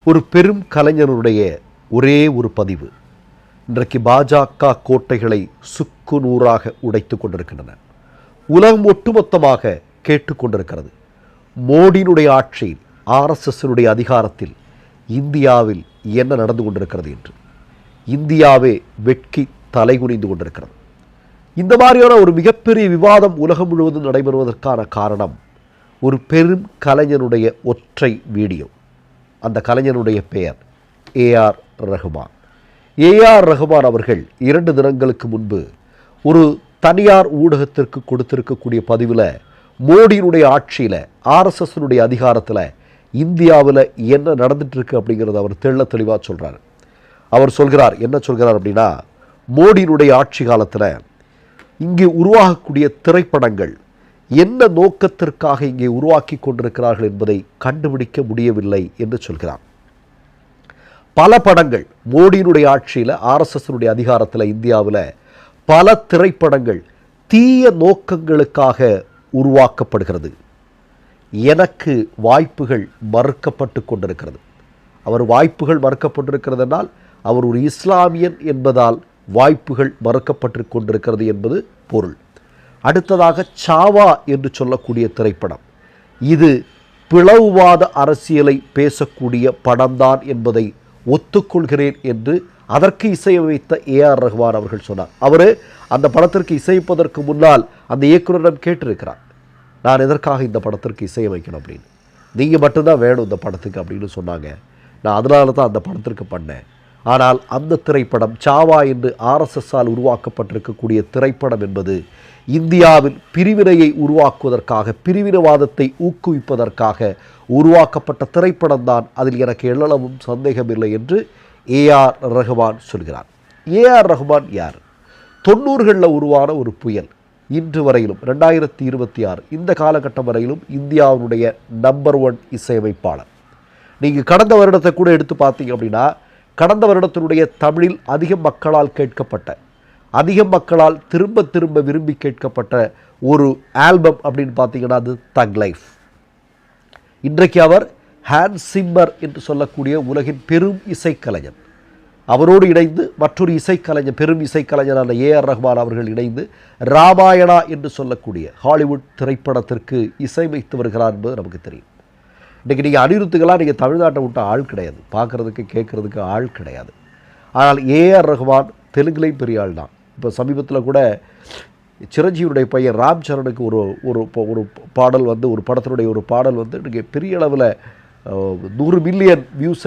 ஒரு பெரும் கலைஞருடைய ஒரே ஒரு பதிவு இன்றைக்கு பாஜக கோட்டைகளை சுக்கு நூறாக உடைத்து கொண்டிருக்கின்றன. உலகம் ஒட்டுமொத்தமாக கேட்டுக்கொண்டிருக்கிறது. மோடியினுடைய ஆட்சியில், ஆர்எஸ்எஸ்னுடைய அதிகாரத்தில் இந்தியாவில் என்ன நடந்து கொண்டிருக்கிறது என்று. இந்தியாவே வெட்கி தலைகுனிந்து கொண்டிருக்கிறது. இந்த மாதிரியான ஒரு மிகப்பெரிய விவாதம் உலகம் முழுவதும் நடைபெறுவதற்கான காரணம் ஒரு பெரும் கலைஞனுடைய ஒற்றை வீடியோ. அந்த கலைஞனுடைய பெயர் ஏஆர் ரஹ்மான். ஏஆர் ரஹ்மான் அவர்கள் 2 தினங்களுக்கு முன்பு ஒரு தனியார் ஊடகத்திற்கு கொடுத்திருக்கக்கூடிய பதிவில் மோடியினுடைய ஆட்சியில், ஆர்எஸ்எஸ்னுடைய அதிகாரத்தில் இந்தியாவில் என்ன நடந்துட்டு இருக்கு அப்படிங்கிறத அவர் தெளிவாக சொல்கிறார். அவர் சொல்கிறார், என்ன சொல்கிறார் அப்படின்னா, மோடியினுடைய ஆட்சி காலத்தில் இங்கே உருவாகக்கூடிய திரைப்படங்கள் என்ன நோக்கத்திற்காக இங்கே உருவாக்கி கொண்டிருக்கிறார்கள் என்பதை கண்டுபிடிக்க முடியவில்லை என்று சொல்கிறார். பல படங்கள் மோடியினுடைய ஆட்சியில், ஆர்எஸ்எஸ்னுடைய அதிகாரத்தில் இந்தியாவில் பல திரைப்படங்கள் தீய நோக்கங்களுக்காக உருவாக்கப்படுகிறது. எனக்கு வாய்ப்புகள் மறுக்கப்பட்டு கொண்டிருக்கிறது. அவர் வாய்ப்புகள் மறுக்கப்பட்டிருக்கிறதுனால் அவர் ஒரு இஸ்லாமியன் என்பதால் வாய்ப்புகள் மறுக்கப்பட்டு கொண்டிருக்கிறது என்பது பொருள். அடுத்ததாக சாவா என்று சொல்லக்கூடிய திரைப்படம், இது பிளவுவாத அரசியலை பேசக்கூடிய படம்தான் என்பதை ஒத்துக்கொள்கிறேன் என்று அதற்கு இசையமைத்த ஏஆர் ரஹ்மான் அவர்கள் சொன்னார். அவர் அந்த படத்திற்கு இசைப்பதற்கு முன்னால் அந்த இயக்குனரிடம் கேட்டிருக்கிறார், நான் எதற்காக இந்த படத்திற்கு இசையமைக்கணும் அப்படின்னு, நீங்கள் மட்டும்தான் வேணும் இந்த படத்துக்கு அப்படின்னு சொன்னாங்க. நான் அதனால தான் அந்த படத்திற்கு பண்ணேன். ஆனால் அந்த திரைப்படம் சாவா என்று ஆர்எஸ்எஸ்ஸால் உருவாக்கப்பட்டிருக்கக்கூடிய திரைப்படம் என்பது இந்தியாவில் பிரிவினையை உருவாக்குவதற்காக, பிரிவினவாதத்தை ஊக்குவிப்பதற்காக உருவாக்கப்பட்ட திரைப்படம் தான். அதில் எனக்கு எள்ளளவும் சந்தேகமில்லை என்று ஏஆர் ரஹ்மான் சொல்கிறார். ஏஆர் ரஹ்மான் யார்? 90களில் உருவான ஒரு புயல். இன்று வரையிலும் 2026 இந்த காலகட்டம் வரையிலும் இந்தியாவுடைய நம்பர் 1 இசையமைப்பாளர். நீங்கள் கடந்த வருடத்தை கூட எடுத்து பார்த்தீங்க அப்படின்னா, கடந்த வருடத்தினுடைய தமிழில் அதிக மக்களால் கேட்கப்பட்ட, அதிக மக்களால் திரும்ப திரும்ப விரும்பி கேட்கப்பட்ட ஒரு ஆல்பம் அப்படின்னு பார்த்தீங்கன்னா அது தக் லைஃப். இன்றைக்கு அவர் ஹான்ஸ் சிம்மர் என்று சொல்லக்கூடிய உலகின் பெரும் இசைக்கலைஞர், அவரோடு இணைந்து மற்றொரு இசைக்கலைஞர், பெரும் இசைக்கலைஞரான ஏஆர் ரஹ்மான் அவர்கள் இணைந்து ராமாயணா என்று சொல்லக்கூடிய ஹாலிவுட் திரைப்படத்திற்கு இசையமைத்து வருகிறார் என்பது நமக்கு தெரியும். இன்றைக்கி நீங்கள் அனிருத்துக்கெல்லாம் நீங்கள் தமிழ்நாட்டை விட்டு ஆள் கிடையாது, பார்க்குறதுக்கு கேட்குறதுக்கு ஆள் கிடையாது. ஆனால் ஏஆர் ரஹ்மான் தெலுங்குலேயும் பெரிய ஆள் தான். இப்போ சமீபத்தில் கூட சிரஞ்சீவியுடைய பையன் ராம் சரணுக்கு ஒரு ஒரு பாடல் வந்து, ஒரு படத்தினுடைய ஒரு பாடல் வந்து இன்றைக்கி பெரிய அளவில் 100 மில்லியன் வியூஸ்